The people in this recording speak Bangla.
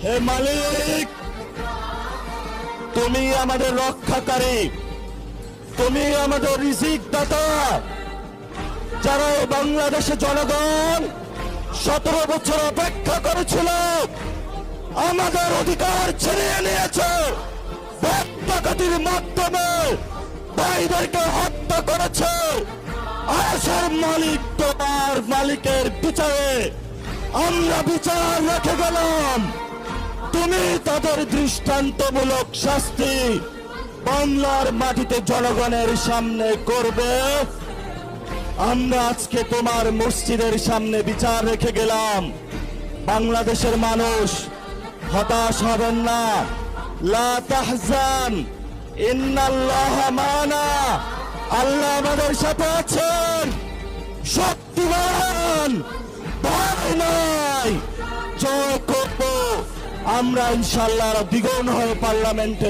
হে মালিক, তুমি আমাদের রক্ষাকারী, তুমি আমাদের রিজিক দাতা। যারা এই বাংলাদেশে জনগণ 17 বছর অপেক্ষা করেছিল, আমাদের অধিকার ছিনিয়ে নিয়েছে, হত্যাকারীর মাধ্যমে ভাইদেরকে হত্যা করেছে। আয়েশের মালিক তোমার মালিকের বিচারে আমরা বিচার রেখে গেলাম। তুমি তাদের দৃষ্টান্তমূলক শাস্তি বাংলার মাটিতে জনগণের সামনে করবে। আমরা আজকে তোমার মসজিদের সামনে বিচার রেখে গেলাম। বাংলাদেশের মানুষ হতাশ হবেন না। লা তাহজান, ইন্নাল্লাহা মানা। আল্লাহ আমাদের সাথে আছেন, শক্তিমান, ভয় নাই। জয় করব আমরা ইনশাআল্লাহ দ্বিগুণ হয়ে পার্লামেন্টে।